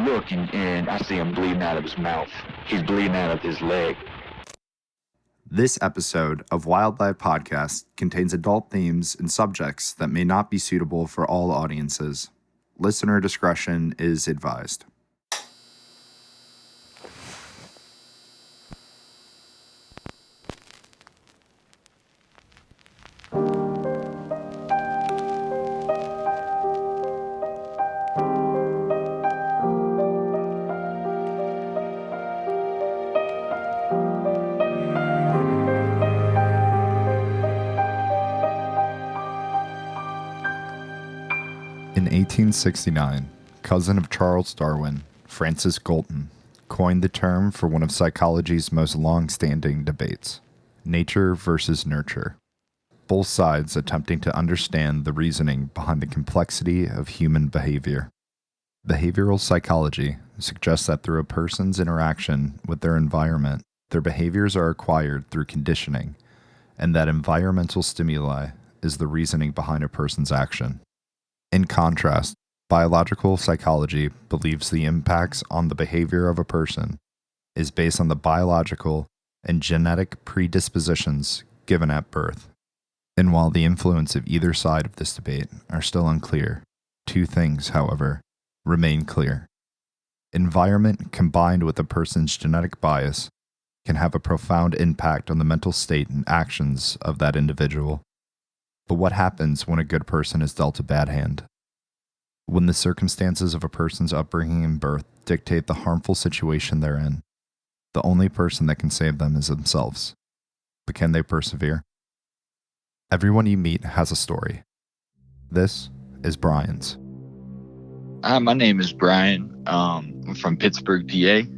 look and I see him bleeding out of his mouth. He's bleeding out of his leg. This episode of Wildlife Podcast contains adult themes and subjects that may not be suitable for all audiences. Listener discretion is advised. In 1869, cousin of Charles Darwin, Francis Galton, coined the term for one of psychology's most long-standing debates, nature versus nurture, both sides attempting to understand the reasoning behind the complexity of human behavior. Behavioral psychology suggests that through a person's interaction with their environment, their behaviors are acquired through conditioning, and that environmental stimuli is the reasoning behind a person's action. In contrast, biological psychology believes the impacts on the behavior of a person is based on the biological and genetic predispositions given at birth. And while the influence of either side of this debate are still unclear, two things, however, remain clear. Environment combined with a person's genetic bias can have a profound impact on the mental state and actions of that individual. But what happens when a good person is dealt a bad hand? When the circumstances of a person's upbringing and birth dictate the harmful situation they're in, the only person that can save them is themselves. But can they persevere? Everyone you meet has a story. This is Brian's. Hi, my name is Brian. I'm from Pittsburg, PA.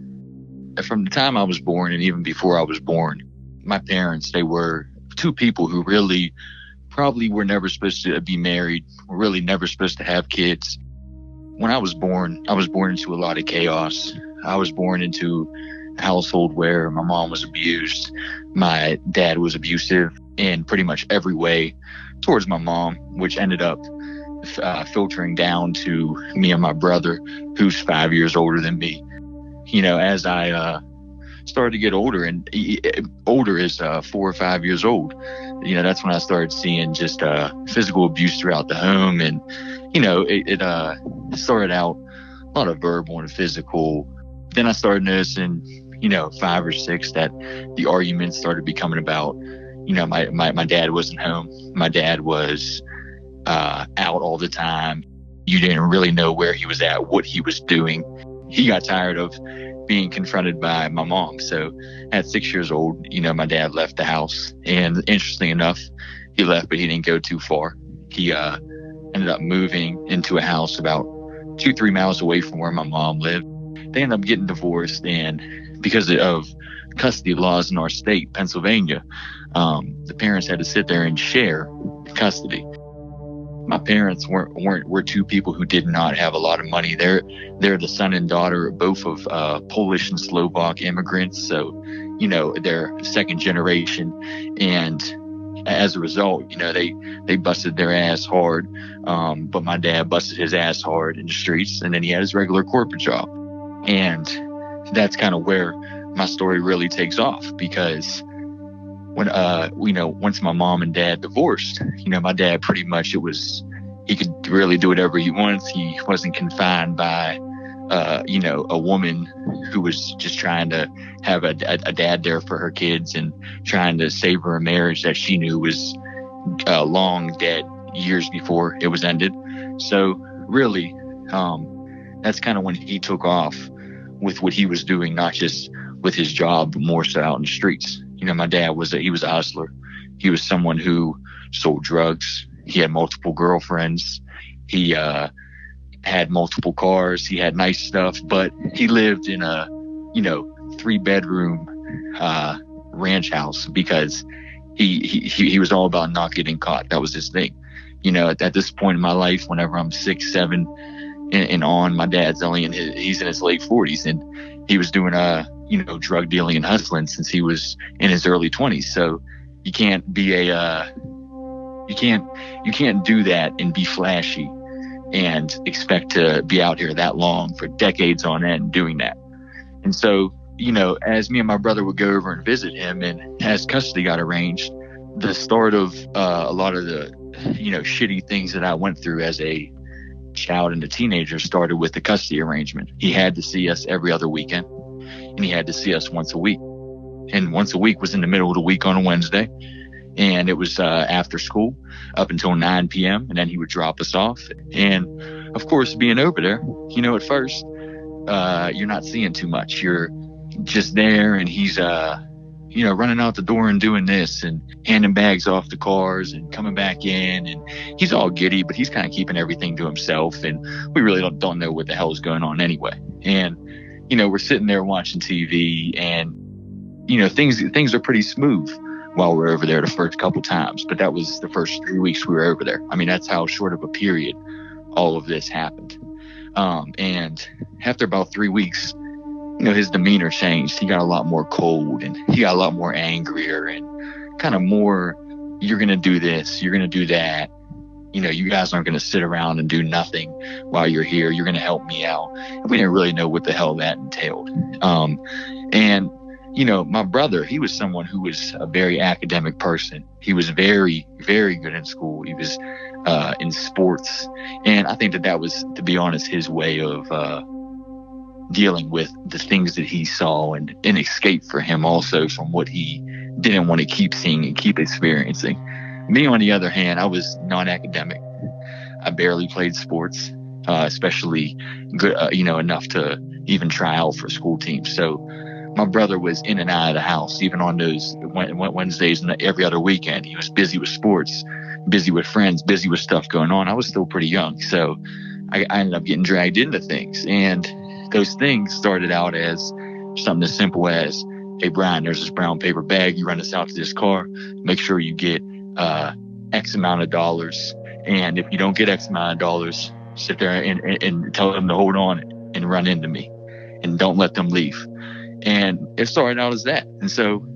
From the time I was born and even before I was born, my parents, they were two people who really probably were never supposed to be married, were really never supposed to have kids. When I was born into a lot of chaos. I was born into a household where my mom was abused. My dad was abusive in pretty much every way towards my mom, which ended up filtering down to me and my brother, who's 5 years older than me. You know, as I started to get older, and older is 4 or 5 years old, you know, that's when I started seeing just physical abuse throughout the home. And, you know, it started out a lot of verbal and physical. Then I started noticing, you know, 5 or 6, that the arguments started becoming about, you know, my dad wasn't home. My dad was out all the time. You didn't really know where he was at, what he was doing. He got tired of being confronted by my mom. So at 6 years old, you know, my dad left the house. And interestingly enough, he left, but he didn't go too far. He ended up moving into a house about 2-3 miles away from where my mom lived. They ended up getting divorced, and because of custody laws in our state, Pennsylvania, the parents had to sit there and share custody. My parents were two people who did not have a lot of money. They're the son and daughter both of Polish and Slovak immigrants, so you know they're second generation, and as a result, you know they busted their ass hard. But my dad busted his ass hard in the streets, and then he had his regular corporate job, and that's kind of where my story really takes off, because when you know, once my mom and dad divorced, you know, my dad pretty much, he could really do whatever he wants. He wasn't confined by you know, a woman who was just trying to have a dad there for her kids and trying to save her a marriage that she knew was long dead years before it was ended. So really, that's kind of when he took off with what he was doing, not just with his job, but more so out in the streets. You know, my dad was a hustler. He was someone who sold drugs. He had multiple girlfriends. He had multiple cars. He had nice stuff, but he lived in a, you know, 3-bedroom ranch house because he was all about not getting caught. That was his thing. You know, at this point in my life, whenever I'm 6, 7 and on, my dad's only he's in his late 40s, and he was doing you know, drug dealing and hustling since he was in his early 20s. So you can't be you can't do that and be flashy and expect to be out here that long for decades on end doing that. And so, as me and my brother would go over and visit him, and as custody got arranged, the start of a lot of the, shitty things that I went through as a child and a teenager started with the custody arrangement. He had to see us every other weekend, and he had to see us once a week. And once a week was in the middle of the week on a Wednesday. And it was after school up until 9 p.m. And then he would drop us off. And of course, being over there, at first, you're not seeing too much. You're just there, and he's, running out the door and doing this and handing bags off the cars and coming back in. And he's all giddy, but he's kind of keeping everything to himself. And we really don't know what the hell is going on anyway. And, we're sitting there watching TV, and, things are pretty smooth while we're over there the first couple times. But that was the first 3 weeks we were over there. I mean, that's how short of a period all of this happened. And after about 3 weeks, his demeanor changed. He got a lot more cold, and he got a lot more angrier, and kind of more, you're going to do this, you're going to do that. You guys aren't going to sit around and do nothing while you're here. You're going to help me out. And we didn't really know what the hell that entailed. And my brother, he was someone who was a very academic person. He was very, very good in school. He was in sports. And I think that was, to be honest, his way of dealing with the things that he saw, and an escape for him also from what he didn't want to keep seeing and keep experiencing. Me, on the other hand, I was non-academic. I barely played sports, especially good, enough to even try out for school teams. So my brother was in and out of the house, even on those Wednesdays and every other weekend. He was busy with sports, busy with friends, busy with stuff going on. I was still pretty young, so I ended up getting dragged into things. And those things started out as something as simple as, hey, Brian, there's this brown paper bag. You run us out to this car. Make sure you get X amount of dollars. And if you don't get X amount of dollars, sit there and tell them to hold on and run into me, and don't let them leave. And it started out as that. And so,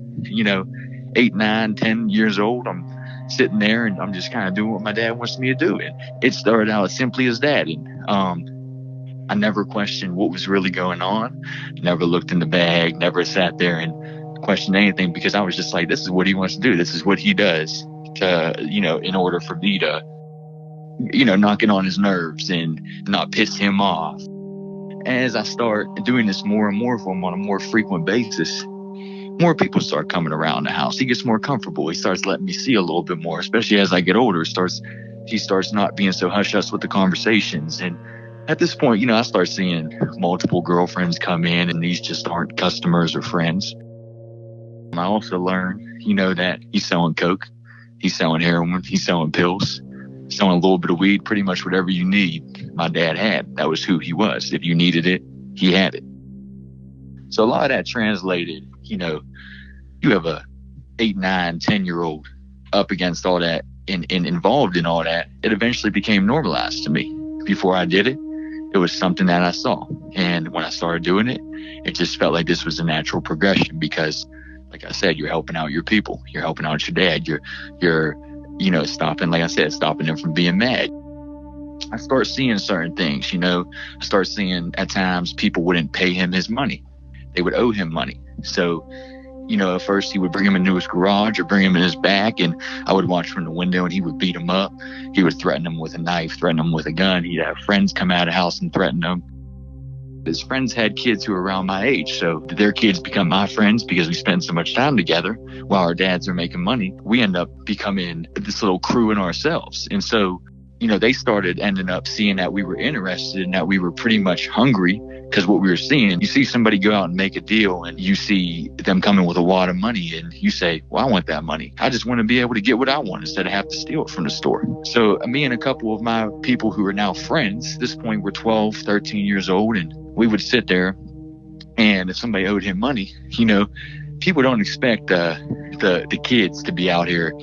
8, 9, 10 years old, I'm sitting there and I'm just kind of doing what my dad wants me to do. And it started out as simply as that. And I never questioned what was really going on, never looked in the bag, never sat there and questioned anything, because I was just like, this is what he wants to do. This is what he does to, in order for me to, knock it on his nerves and not piss him off. As I start doing this more and more for him on a more frequent basis, more people start coming around the house. He gets more comfortable. He starts letting me see a little bit more, especially as I get older. He starts not being so hush-hush with the conversations. And at this point, I start seeing multiple girlfriends come in, and these just aren't customers or friends. I also learned, that he's selling coke, he's selling heroin, he's selling pills, selling a little bit of weed, pretty much whatever you need. My dad had. That was who he was. If you needed it, he had it. So a lot of that translated, you have a 8, 9, 10-year-old up against all that and involved in all that. It eventually became normalized to me. Before I did it, it was something that I saw. And when I started doing it, it just felt like this was a natural progression, because, like I said, you're helping out your people. You're helping out your dad. You're stopping, like I said, stopping them from being mad. I start seeing certain things, I start seeing at times people wouldn't pay him his money. They would owe him money. So, at first he would bring him into his garage or bring him in his back, and I would watch from the window, and he would beat him up. He would threaten him with a knife, threaten him with a gun. He'd have friends come out of the house and threaten him. His friends had kids who were around my age, so their kids become my friends because we spend so much time together while our dads are making money. We end up becoming this little crew in ourselves. And so, they started ending up seeing that we were interested and that we were pretty much hungry, because what we were seeing, you see somebody go out and make a deal, and you see them coming with a wad of money, and you say, well, I want that money. I just want to be able to get what I want instead of have to steal it from the store. So me and a couple of my people who are now friends, at this point we're 12, 13 years old, and we would sit there, and if somebody owed him money, people don't expect the kids to be out here,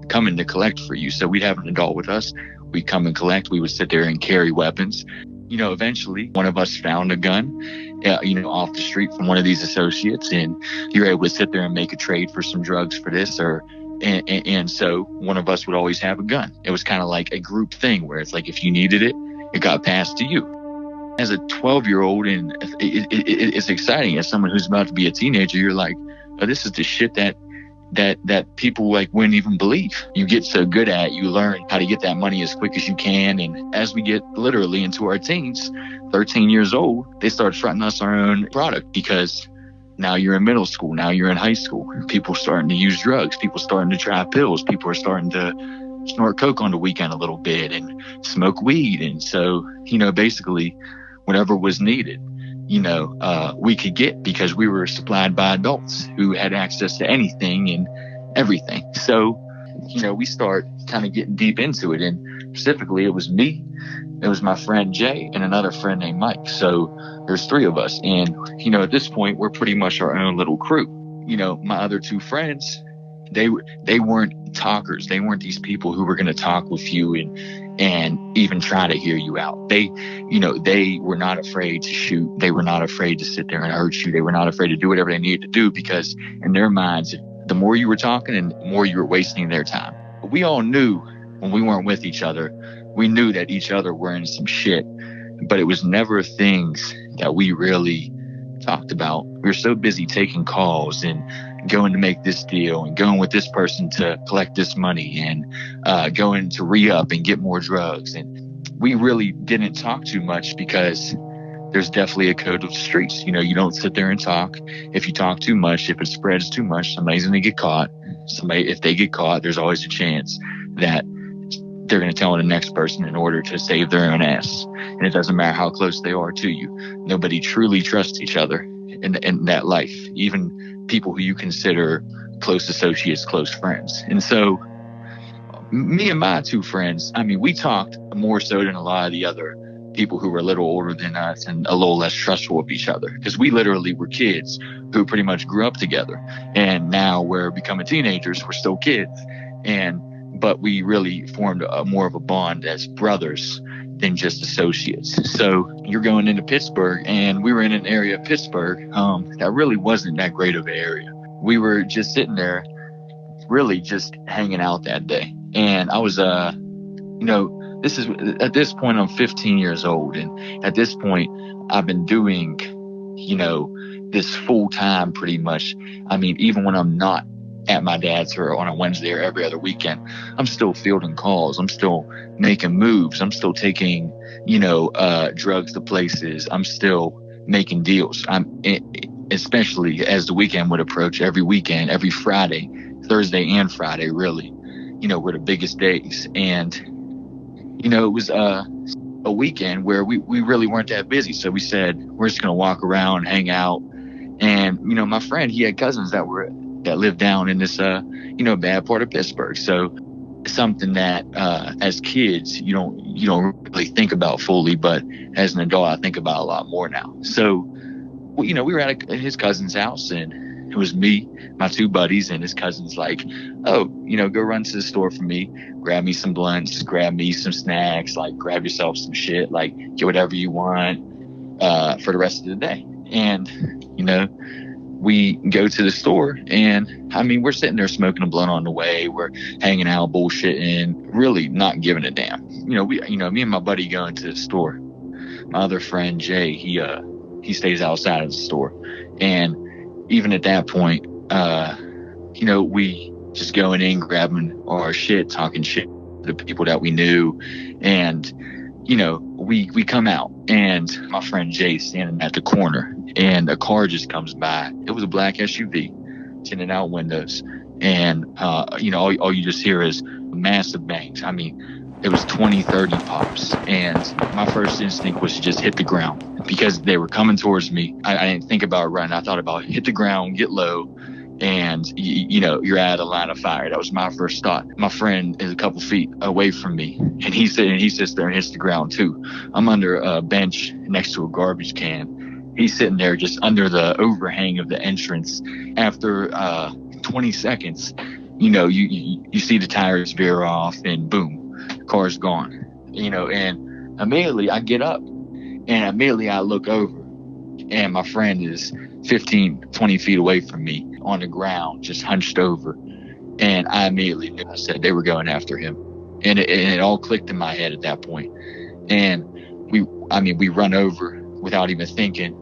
coming to collect for you. So we'd have an adult with us. We'd come and collect. We would sit there and carry weapons. Eventually one of us found a gun, off the street from one of these associates, and you're able to sit there and make a trade for some drugs for this, or And so one of us would always have a gun. It was kind of like a group thing where it's like, if you needed it, it got passed to you. As a 12-year-old, and it's exciting. As someone who's about to be a teenager, you're like, oh, this is the shit that people like wouldn't even believe. You get so good at it, you learn how to get that money as quick as you can. And as we get literally into our teens, 13 years old, they start fronting us our own product, because now you're in middle school, now you're in high school. People starting to use drugs, people starting to try pills, people are starting to snort coke on the weekend a little bit and smoke weed. And so, basically whatever was needed, we could get, because we were supplied by adults who had access to anything and everything. So, we start kind of getting deep into it. And specifically, it was me, it was my friend Jay, and another friend named Mike. So there's three of us. And, at this point, we're pretty much our own little crew. My other two friends, they weren't talkers. They weren't these people who were going to talk with you and even try to hear you out. They were not afraid to shoot. They were not afraid to sit there and hurt you. They were not afraid to do whatever they needed to do, because in their minds, the more you were talking and the more you were wasting their time. But we all knew when we weren't with each other, we knew that each other were in some shit, but it was never things that we really talked about. We were so busy taking calls and going to make this deal and going with this person to collect this money and going to re-up and get more drugs. And we really didn't talk too much, because there's definitely a code of the streets. You don't sit there and talk. If you talk too much, if it spreads too much, somebody's going to get caught. If they get caught, there's always a chance that they're going to tell the next person in order to save their own ass. And it doesn't matter how close they are to you. Nobody truly trusts each other in that life, even people who you consider close associates, close friends. And so me and my two friends, we talked more so than a lot of the other people who were a little older than us and a little less trustful of each other, because we literally were kids who pretty much grew up together. And now we're becoming teenagers. We're still kids. But we really formed more of a bond as brothers than just associates. So you're going into Pittsburgh, and we were in an area of Pittsburgh that really wasn't that great of an area. We were just sitting there, really just hanging out that day. And I was, at this point, I'm 15 years old. And at this point, I've been doing, this full time pretty much. Even when I'm not at my dad's or on a Wednesday or every other weekend, I'm still fielding calls. I'm still making moves. I'm still taking, drugs to places. I'm still making deals. Especially as the weekend would approach, every weekend, every Friday, Thursday and Friday, really, were the biggest days. And, it was a weekend where we really weren't that busy. So we said, we're just going to walk around, hang out. And, my friend, he had cousins that lived down in this, bad part of Pittsburgh. So something that, as kids, you don't really think about fully, but as an adult, I think about a lot more now. So, we were at his cousin's house, and it was me, my two buddies, and his cousin's like, oh, go run to the store for me, grab me some blunts, grab me some snacks, like grab yourself some shit, like get whatever you want, for the rest of the day. And, we go to the store, and we're sitting there smoking a blunt on the way. We're hanging out, bullshitting, really not giving a damn. Me and my buddy go into the store. My other friend Jay, he stays outside of the store, and even at that point, we just going in, grabbing our shit, talking shit to the people that we knew, and we come out, and my friend Jay's standing at the corner, and a car just comes by. It was a black SUV, tinted out windows, and all you just hear is massive bangs. It was 20, 30 pops, and my first instinct was to just hit the ground, because they were coming towards me. I didn't think about running. I thought about hit the ground, get low, and you're out of line of fire. That was my first thought. My friend is a couple feet away from me, and he sits there and hits the ground too. I'm under a bench next to a garbage can. He's sitting there just under the overhang of the entrance. After 20 seconds, you see the tires veer off, and boom, car's gone. And immediately I get up, and immediately I look over, and my friend is 15, 20 feet away from me on the ground, just hunched over. And I immediately knew. I said they were going after him. And it all clicked in my head at that point. And we run over without even thinking.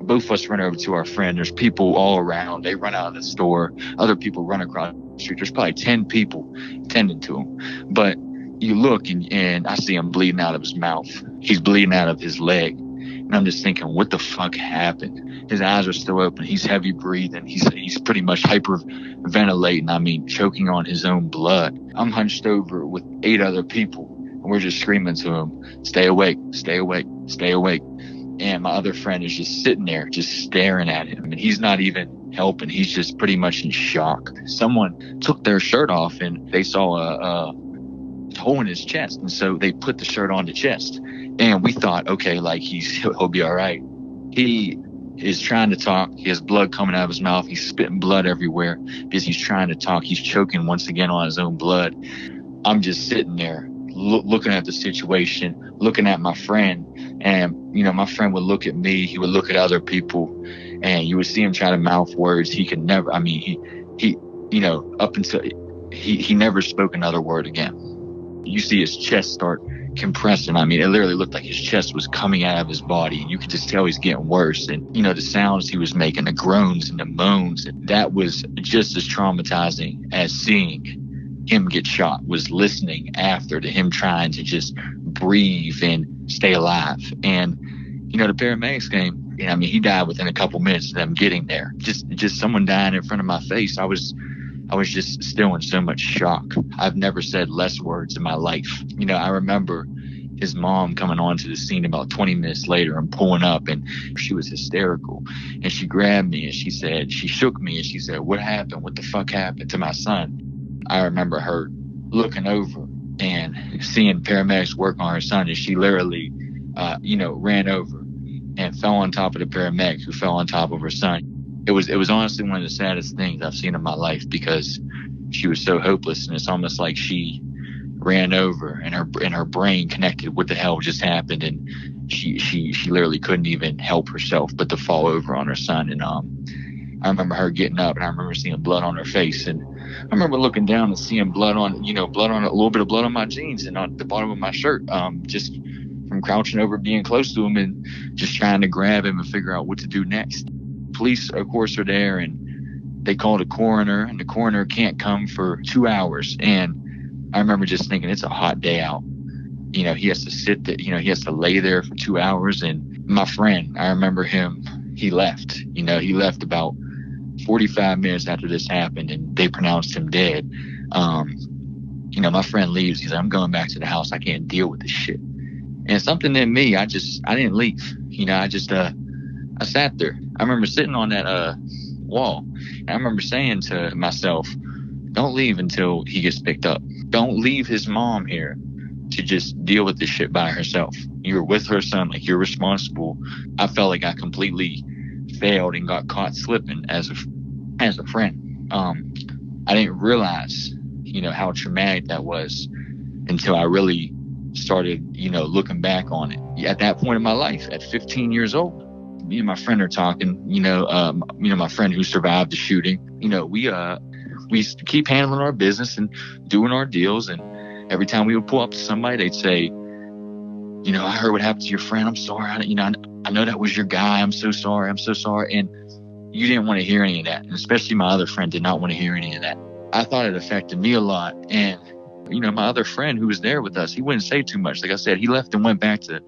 Both of us run over to our friend. There's people all around. They run out of the store. Other people run across the street. There's probably 10 people tending to him. But you look and I see him bleeding out of his mouth. He's bleeding out of his leg. And I'm just thinking, what the fuck happened? His eyes are still open. He's heavy breathing. He's pretty much hyperventilating. Choking on his own blood. I'm hunched over with 8 other people. And we're just screaming to him, stay awake, stay awake, stay awake. And my other friend is just sitting there, just staring at him. And he's not even helping. He's just pretty much in shock. Someone took their shirt off and they saw a hole in his chest. And so they put the shirt on the chest. And we thought, okay, like he'll be all right. He is trying to talk. He has blood coming out of his mouth. He's spitting blood everywhere because he's trying to talk. He's choking once again on his own blood. I'm just sitting there looking at the situation, looking at my friend. And, my friend would look at me. He would look at other people. And you would see him try to mouth words. He could never, up until he never spoke another word again. You see his chest start compressing. It literally looked like his chest was coming out of his body. And you could just tell he's getting worse. And, the sounds he was making, the groans and the moans, that was just as traumatizing as seeing him get shot, was listening after to him trying to just breathe and stay alive. And, the paramedics came. He died within a couple minutes of them getting there. Just someone dying in front of my face. I was just still in so much shock. I've never said less words in my life. I remember his mom coming onto the scene about 20 minutes later and pulling up, and she was hysterical. And she grabbed me and she shook me and she said, what happened? What the fuck happened to my son? I remember her looking over and seeing paramedics work on her son, and she literally, ran over and fell on top of the paramedic who fell on top of her son. It was honestly one of the saddest things I've seen in my life because she was so hopeless, and it's almost like she ran over and her brain connected what the hell just happened, and she literally couldn't even help herself but to fall over on her son. And I remember her getting up, and I remember seeing blood on her face, and I remember looking down and seeing blood on a little bit of blood on my jeans and on the bottom of my shirt, just from crouching over, being close to him and just trying to grab him and figure out what to do next. Police, of course, are there, and they called a coroner, and the coroner can't come for 2 hours. And I remember just thinking, it's a hot day out. He has to sit there, he has to lay there for 2 hours. And my friend, I remember he left. He left about 45 minutes after this happened, and they pronounced him dead. My friend leaves. He's like, I'm going back to the house. I can't deal with this shit. And something in me, I didn't leave. I sat there. I remember sitting on that wall, and I remember saying to myself, don't leave until he gets picked up. Don't leave his mom here to just deal with this shit by herself. You're with her son, like you're responsible. I felt like I completely failed and got caught slipping as a friend. I didn't realize, how traumatic that was until I really started, looking back on it. At that point in my life, at 15 years old, me and my friend are talking. My friend who survived the shooting. We used to keep handling our business and doing our deals. And every time we would pull up to somebody, they'd say, I heard what happened to your friend. I'm sorry. I know that was your guy. I'm so sorry. I'm so sorry. And you didn't want to hear any of that. And especially my other friend did not want to hear any of that. I thought it affected me a lot. And, my other friend who was there with us, he wouldn't say too much. Like I said, he left and went back to,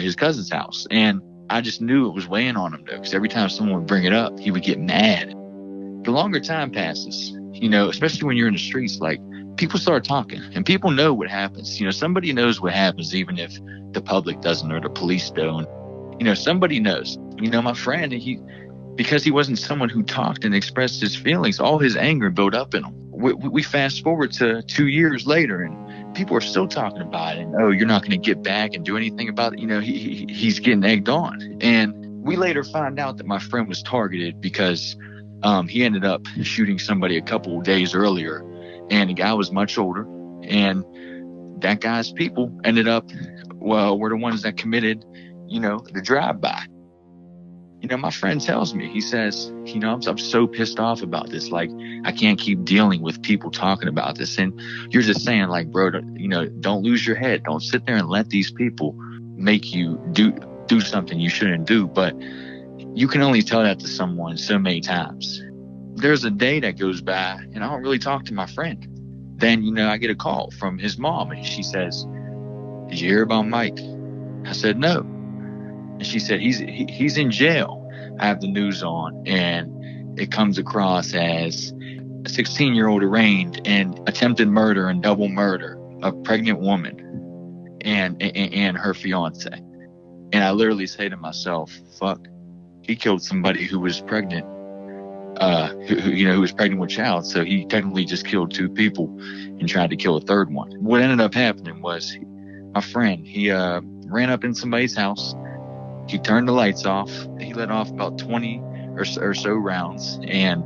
his cousin's house. And I just knew it was weighing on him, though, because every time someone would bring it up, he would get mad. The longer time passes, especially when you're in the streets, like, people start talking and people know what happens. Somebody knows what happens, even if the public doesn't or the police don't. Somebody knows. My friend, because he wasn't someone who talked and expressed his feelings, all his anger built up in him. We fast forward to 2 years later, and people are still talking about it. And, oh, you're not going to get back and do anything about it. He's getting egged on. And we later find out that my friend was targeted because he ended up shooting somebody a couple of days earlier. And the guy was much older. And that guy's people ended up, were the ones that committed, the drive-by. My friend tells me, he says, I'm so pissed off about this. Like, I can't keep dealing with people talking about this. And you're just saying, like, bro, don't lose your head. Don't sit there and let these people make you do something you shouldn't do. But you can only tell that to someone so many times. There's a day that goes by and I don't really talk to my friend. Then, I get a call from his mom and she says, "Did you hear about Mike?" I said, "No." And she said, he's in jail. I have the news on and it comes across as a 16-year-old arraigned in attempted murder and double murder of a pregnant woman and her fiance. And I literally say to myself, fuck, he killed somebody who was pregnant, who was pregnant with child. So he technically just killed two people and tried to kill a third one. What ended up happening was my friend, he ran up in somebody's house. He turned the lights off. He let off about 20 or so rounds, and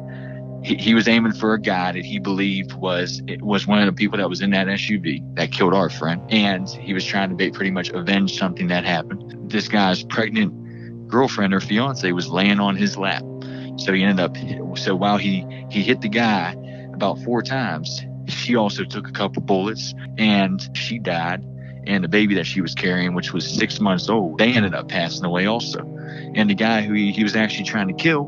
he was aiming for a guy that he believed was one of the people that was in that SUV that killed our friend. And he was trying to pretty much avenge something that happened. This guy's pregnant girlfriend or fiance was laying on his lap. So he ended up, so while he hit the guy about 4 times, she also took a couple bullets and she died. And the baby that she was carrying, which was 6 months old, they ended up passing away also. And the guy who he was actually trying to kill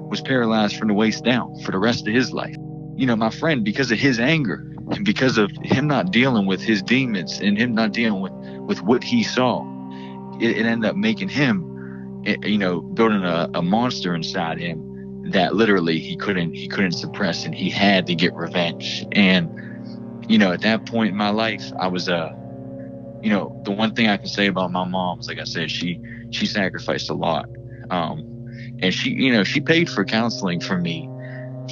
was paralyzed from the waist down for the rest of his life. My friend, because of his anger and because of him not dealing with his demons and him not dealing with what he saw, it ended up making him, building a monster inside him that literally he couldn't suppress, and he had to get revenge. And, at that point in my life, I was the one thing I can say about my mom is, like I said, she sacrificed a lot. And she paid for counseling for me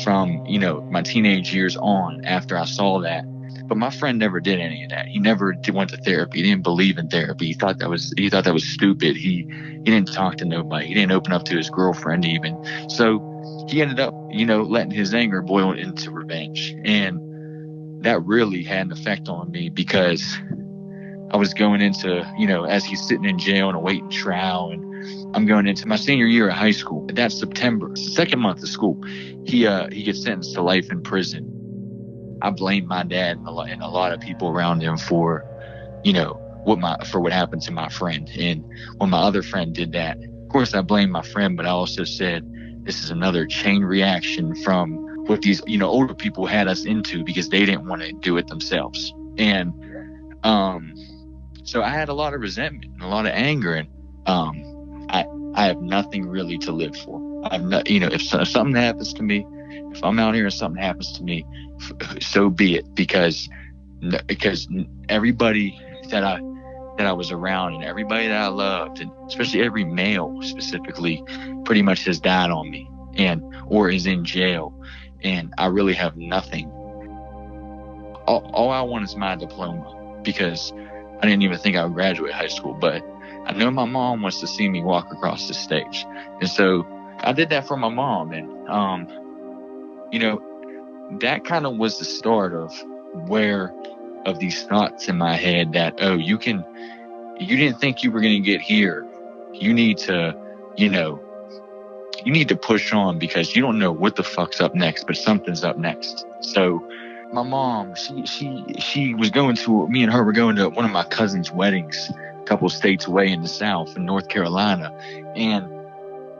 from, my teenage years on after I saw that. But my friend never did any of that. He never went to therapy. He didn't believe in therapy. He thought that was stupid. He didn't talk to nobody. He didn't open up to his girlfriend even. So he ended up, letting his anger boil into revenge. And that really had an effect on me, because I was going into, as he's sitting in jail and awaiting trial, and I'm going into my senior year of high school. That's September, second month of school. He gets sentenced to life in prison. I blame my dad and a lot of people around him for, what happened to my friend. And when my other friend did that, of course I blamed my friend, but I also said this is another chain reaction from what these, older people had us into, because they didn't want to do it themselves. And so I had a lot of resentment and a lot of anger, and I have nothing really to live for. I'm not, if something happens to me, if I'm out here and something happens to me, so be it, because everybody that I was around and everybody that I loved, and especially every male specifically, pretty much has died on me or is in jail, and I really have nothing. All I want is my diploma, because I didn't even think I would graduate high school, but I know my mom wants to see me walk across the stage. And so I did that for my mom. And, that kind of was the start of these thoughts in my head that, you didn't think you were going to get here. You need to push on, because you don't know what the fuck's up next, but something's up next. So my mom, she was me and her were going to one of my cousin's weddings a couple states away in the South, in North Carolina. And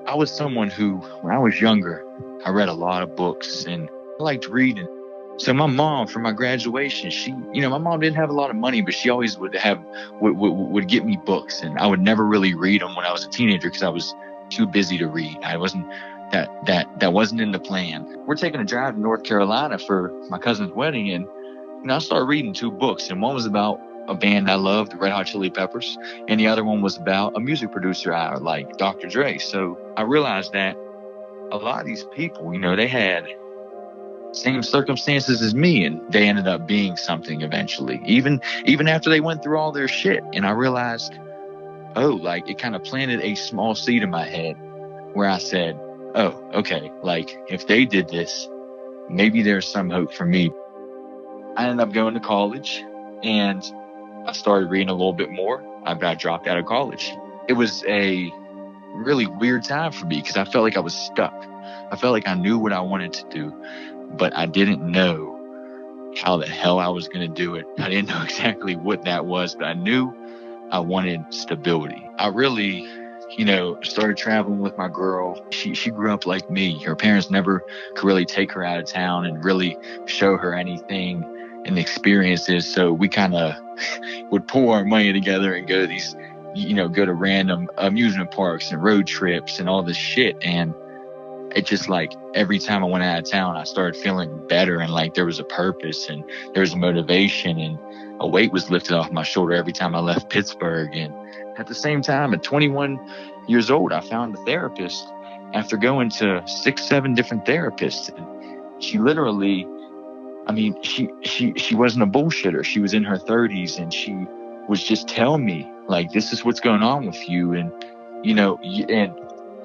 I was someone who, when I was younger, I read a lot of books and I liked reading. So my mom, for my graduation, my mom didn't have a lot of money, but she always would get me books, and I would never really read them when I was a teenager because I was too busy to read. I wasn't, that wasn't in the plan. We're taking a drive to North Carolina for my cousin's wedding, and I started reading 2 books, and one was about a band I loved, the Red Hot Chili Peppers, and the other one was about a music producer I like, Dr. Dre. So I realized that a lot of these people, they had same circumstances as me, and they ended up being something eventually, even after they went through all their shit. And I realized, it kind of planted a small seed in my head where I said, okay, if they did this, maybe there's some hope for me. I ended up going to college, and I started reading a little bit more. I dropped out of college. It was a really weird time for me because I felt like I was stuck. I felt like I knew what I wanted to do, but I didn't know how the hell I was going to do it. I didn't know exactly what that was, but I knew I wanted stability. I really, started traveling with my girl. She grew up like me. Her parents never could really take her out of town and really show her anything and experiences. So we kind of would pull our money together and go to these, go to random amusement parks and road trips and all this shit. And it just like every time I went out of town, I started feeling better and like there was a purpose and there was a motivation and a weight was lifted off my shoulder every time I left Pittsburg. And at the same time, at 21 years old, I found a therapist after going to 6-7 different therapists. And she literally, she wasn't a bullshitter. She was in her 30s and she was just telling me like, this is what's going on with you. And,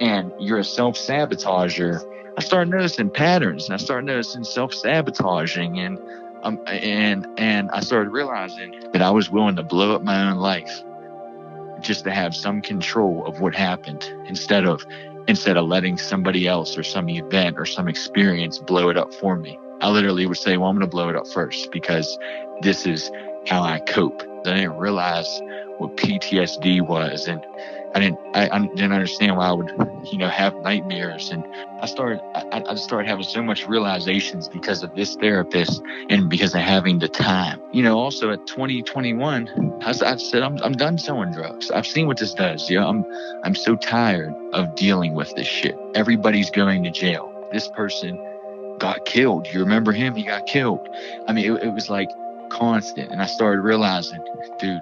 and you're a self-sabotager. I started noticing patterns and I started noticing self-sabotaging and I started realizing that I was willing to blow up my own life just to have some control of what happened instead of letting somebody else or some event or some experience blow it up for me. I literally would say, well, I'm going to blow it up first because this is how I cope. I didn't realize what PTSD was, and I didn't understand why I would, have nightmares. And I just started having so much realizations because of this therapist and because of having the time. Also at 2021, I said, I'm done selling drugs. I've seen what this does. I'm so tired of dealing with this shit. Everybody's going to jail. This person got killed. You remember him? He got killed. It was like constant. And I started realizing, dude,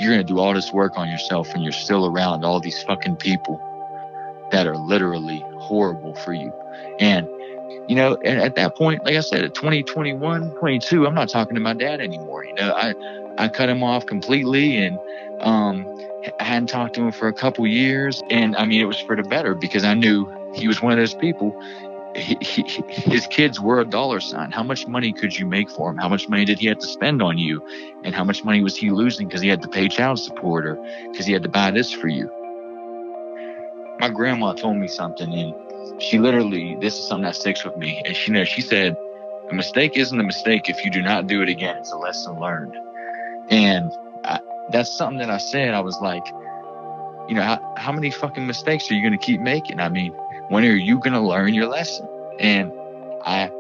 you're going to do all this work on yourself and you're still around all these fucking people that are literally horrible for you. And, and at that point, like I said, at 2021, 22, I'm not talking to my dad anymore. I cut him off completely and I hadn't talked to him for a couple years. And it was for the better because I knew he was one of those people. His kids were a dollar sign. How much money could you make for him? How much money did he have to spend on you? And how much money was he losing because he had to pay child support or because he had to buy this for you? My grandma told me something, and she literally, this is something that sticks with me. And she said, a mistake isn't a mistake if you do not do it again. It's a lesson learned. And that's something that I said. I was like, how many fucking mistakes are you going to keep making? When are you going to learn your lesson? And I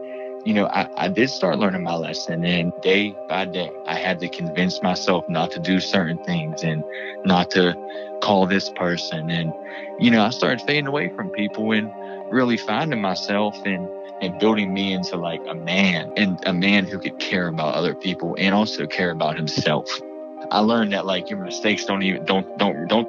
did start learning my lesson, and day by day, I had to convince myself not to do certain things and not to call this person. And, I started fading away from people and really finding myself and building me into like a man, and a man who could care about other people and also care about himself. I learned that like your mistakes don't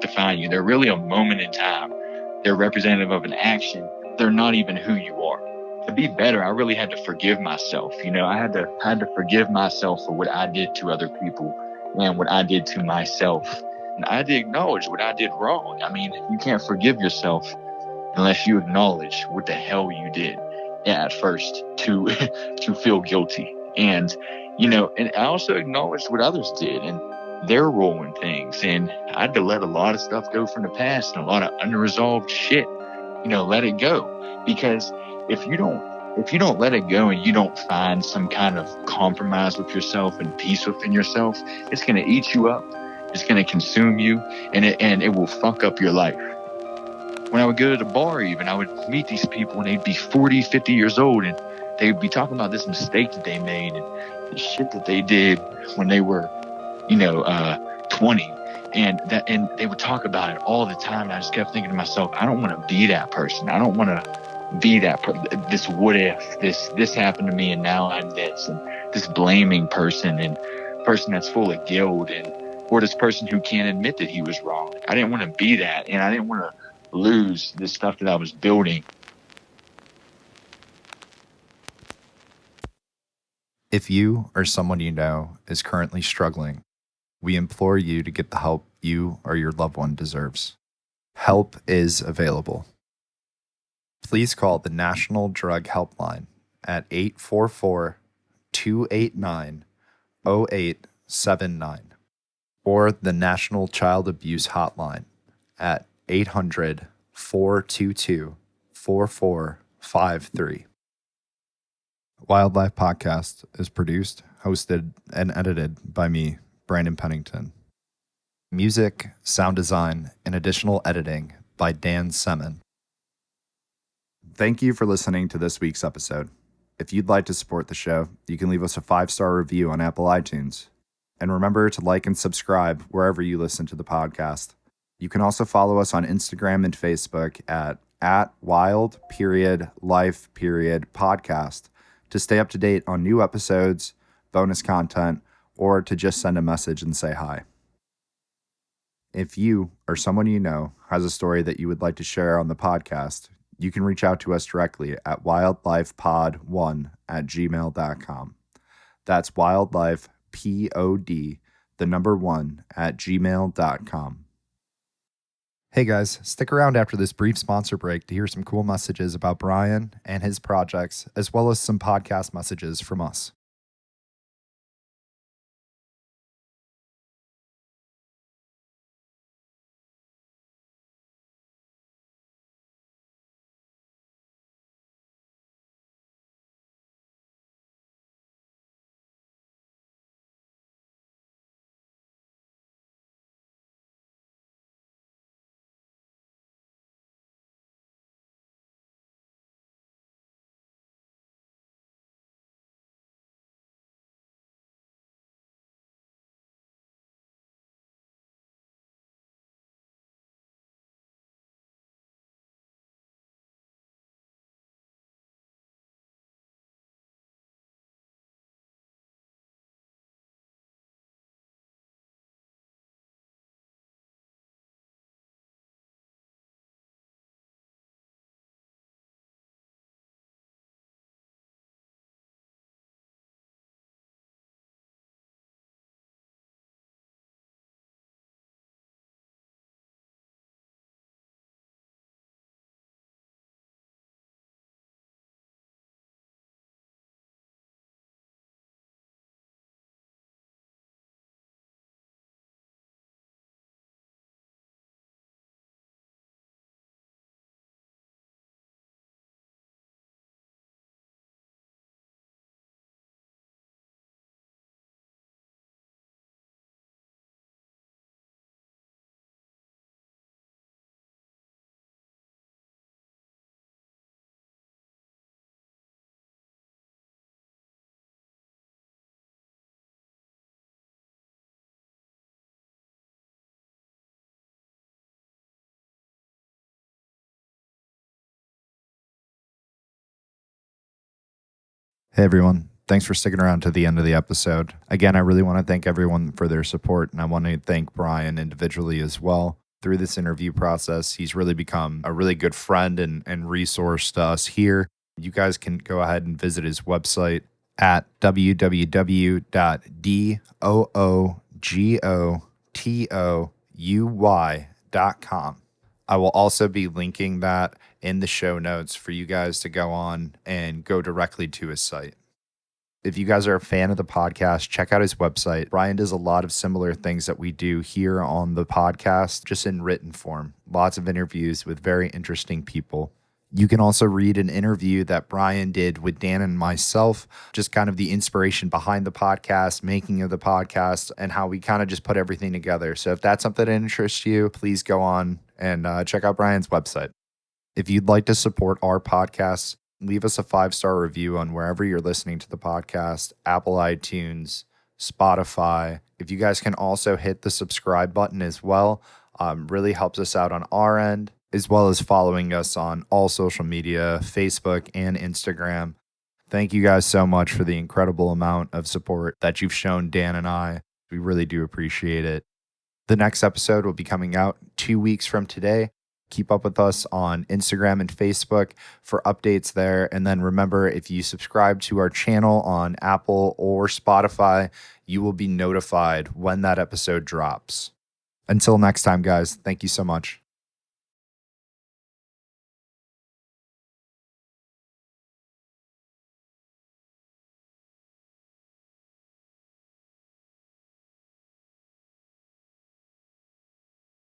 define you. They're really a moment in time. They're representative of an action. They're not even who you are. To be better, I really had to forgive myself. I had to forgive myself for what I did to other people and what I did to myself. And I had to acknowledge what I did wrong. You can't forgive yourself unless you acknowledge what the hell you did at first to to feel guilty. And and I also acknowledged what others did and their role in things. And I had to let a lot of stuff go from the past and a lot of unresolved shit, let it go. Because if you don't let it go and you don't find some kind of compromise with yourself and peace within yourself, it's going to eat you up. It's going to consume you, and it will fuck up your life. When I would go to the bar even, I would meet these people and they'd be 40, 50 years old and they'd be talking about this mistake that they made and the shit that they did when they were 20, and they would talk about it all the time. And I just kept thinking to myself, I don't want to be that person. I don't want to be this what if this happened to me and now I'm this, and this blaming person and person that's full of guilt, and or this person who can't admit that he was wrong. I didn't want to be that, and I didn't want to lose this stuff that I was building. If you or someone you know is currently struggling, we implore you to get the help you or your loved one deserves. Help is available. Please call the National Drug Helpline at 844-289-0879 or the National Child Abuse Hotline at 800-911-0800. 422 4453. Wildlife Podcast is produced, hosted, and edited by me, Brandon Pennington. Music, sound design, and additional editing by Dan Semin. Thank you for listening to this week's episode. If you'd like to support the show, you can leave us a 5-star review on Apple iTunes. And remember to like and subscribe wherever you listen to the podcast. You can also follow us on Instagram and Facebook at wild_life_podcast to stay up to date on new episodes, bonus content, or to just send a message and say hi. If you or someone you know has a story that you would like to share on the podcast, you can reach out to us directly at wildlifepod1@gmail.com. That's wildlifepod1@gmail.com. Hey guys, stick around after this brief sponsor break to hear some cool messages about Brian and his projects, as well as some podcast messages from us. Hey everyone, thanks for sticking around to the end of the episode. Again, I really want to thank everyone for their support, and I want to thank Brian individually as well. Through this interview process, he's really become a really good friend and resource to us here. You guys can go ahead and visit his website at www.doogotouy.com. I will also be linking that in the show notes for you guys to go on and go directly to his site. If you guys are a fan of the podcast, check out his website. Brian does a lot of similar things that we do here on the podcast, just in written form. Lots of interviews with very interesting people. You can also read an interview that Brian did with Dan and myself, just kind of the inspiration behind the podcast, making of the podcast, and how we kind of just put everything together. So if that's something that interests you, please go on and check out Brian's website. If you'd like to support our podcast, leave us a 5-star review on wherever you're listening to the podcast, Apple iTunes, Spotify. If you guys can also hit the subscribe button as well, really helps us out on our end, as well as following us on all social media, Facebook and Instagram. Thank you guys so much for the incredible amount of support that you've shown Dan and I. We really do appreciate it. The next episode will be coming out 2 weeks from today. Keep up with us on Instagram and Facebook for updates there. And then remember, if you subscribe to our channel on Apple or Spotify, you will be notified when that episode drops. Until next time, guys, thank you so much.